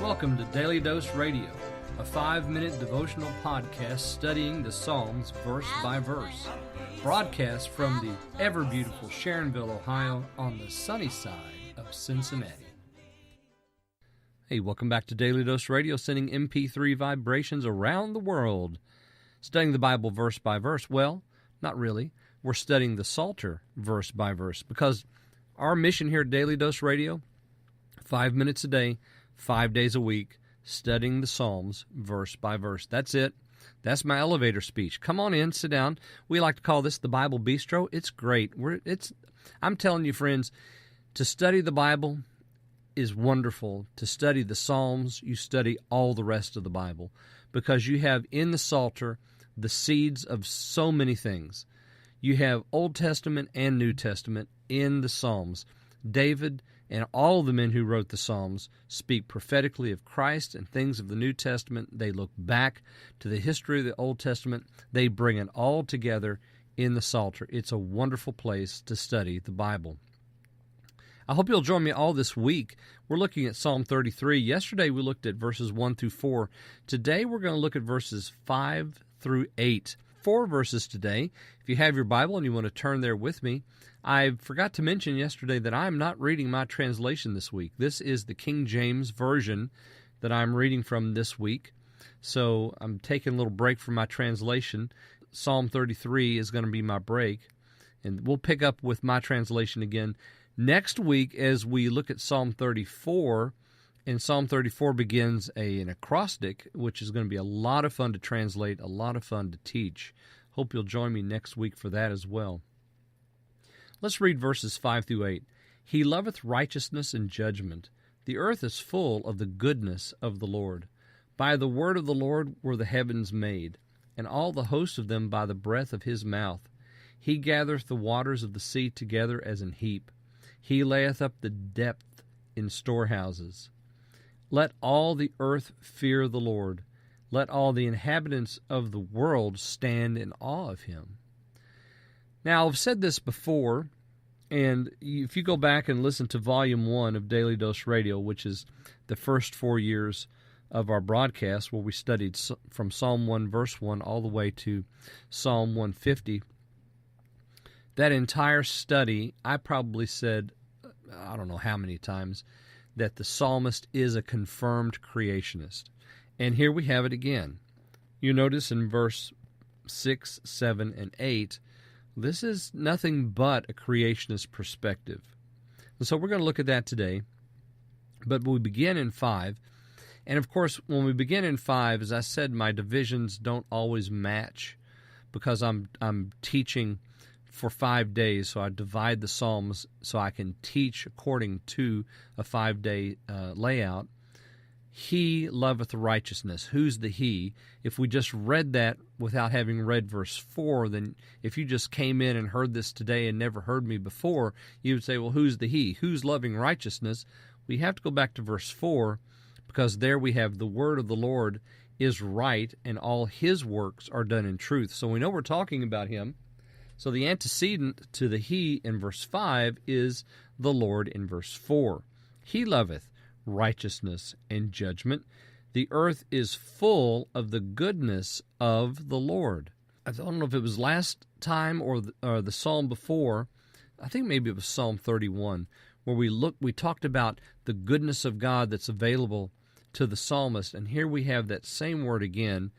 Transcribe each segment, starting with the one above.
Welcome to Daily Dose Radio, a 5-minute devotional podcast studying the Psalms verse by verse. Broadcast from the ever-beautiful Sharonville, Ohio, on the sunny side of Cincinnati. Hey, welcome back to Daily Dose Radio, sending MP3 vibrations around the world. Studying the Bible verse by verse. Well, not really. We're studying the Psalter verse by verse because our mission here at Daily Dose Radio, 5 minutes a day, 5 days a week, studying the Psalms verse by verse. That's it. That's my elevator speech. Come on in, sit down. We like to call this the Bible Bistro. It's great. I'm telling you, friends, to study the Bible is wonderful. To study the Psalms, you study all the rest of the Bible because you have in the Psalter the seeds of so many things. You have Old Testament and New Testament in the Psalms. David and all the men who wrote the Psalms speak prophetically of Christ and things of the New Testament. They look back to the history of the Old Testament. They bring it all together in the Psalter. It's a wonderful place to study the Bible. I hope you'll join me all this week. We're looking at Psalm 33. Yesterday we looked at verses 1 through 4. Today we're going to look at verses 5 through 8. 4 verses today. If you have your Bible and you want to turn there with me, I forgot to mention yesterday that I'm not reading my translation this week. This is the King James Version that I'm reading from this week. So I'm taking a little break from my translation. Psalm 33 is going to be my break, and we'll pick up with my translation again next week as we look at Psalm 34. And Psalm 34 begins an acrostic, which is going to be a lot of fun to translate, a lot of fun to teach. Hope you'll join me next week for that as well. Let's read verses 5 through 8. He loveth righteousness and judgment. The earth is full of the goodness of the Lord. By the word of the Lord were the heavens made, and all the host of them by the breath of his mouth. He gathereth the waters of the sea together as an heap. He layeth up the depth in storehouses. Let all the earth fear the Lord. Let all the inhabitants of the world stand in awe of him. Now, I've said this before, and if you go back and listen to Volume 1 of Daily Dose Radio, which is the first 4 years of our broadcast, where we studied from Psalm 1, verse 1, all the way to Psalm 150, that entire study, I probably said, I don't know how many times, that the psalmist is a confirmed creationist. And here we have it again. You notice in verse 6, 7, and 8, this is nothing but a creationist perspective. And so we're going to look at that today. But we begin in 5. And of course, when we begin in 5, as I said, my divisions don't always match because I'm teaching for 5 days, so I divide the Psalms so I can teach according to a 5-day layout. He loveth righteousness. Who's the he? If we just read that without having read verse 4, then if you just came in and heard this today and never heard me before, you would say, well, who's the he? Who's loving righteousness? We have to go back to verse 4 because there we have the word of the Lord is right and all his works are done in truth. So we know we're talking about him. So the antecedent to the he in verse 5 is the Lord in verse 4. He loveth righteousness and judgment. The earth is full of the goodness of the Lord. I don't know if it was last time or the psalm before. I think maybe it was Psalm 31, where we talked about the goodness of God that's available to the psalmist. And here we have that same word again,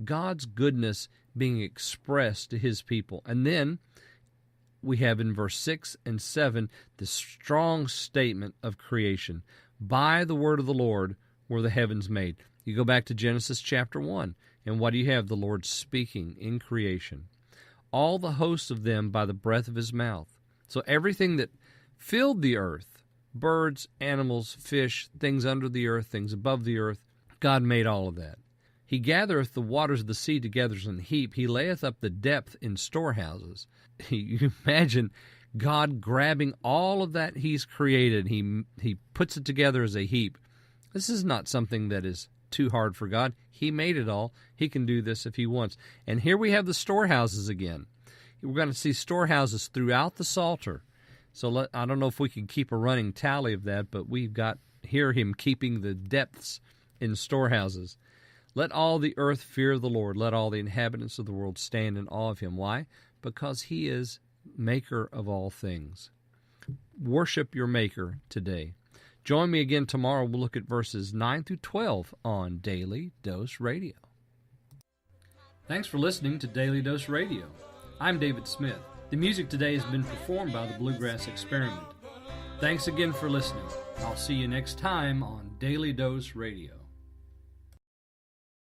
God's goodness being expressed to his people. And then we have in verse 6 and 7 this strong statement of creation. By the word of the Lord were the heavens made. You go back to Genesis chapter 1, and what do you have? The Lord speaking in creation. All the hosts of them by the breath of his mouth. So everything that filled the earth, birds, animals, fish, things under the earth, things above the earth, God made all of that. He gathereth the waters of the sea together as an heap. He layeth up the depth in storehouses. You imagine God grabbing all of that he's created. He puts it together as a heap. This is not something that is too hard for God. He made it all. He can do this if he wants. And here we have the storehouses again. We're going to see storehouses throughout the Psalter. So I don't know if we can keep a running tally of that, but we've got hear him keeping the depths in storehouses. Let all the earth fear the Lord. Let all the inhabitants of the world stand in awe of him. Why? Because he is maker of all things. Worship your maker today. Join me again tomorrow. We'll look at verses 9 through 12 on Daily Dose Radio. Thanks for listening to Daily Dose Radio. I'm David Smith. The music today has been performed by the Bluegrass Experiment. Thanks again for listening. I'll see you next time on Daily Dose Radio.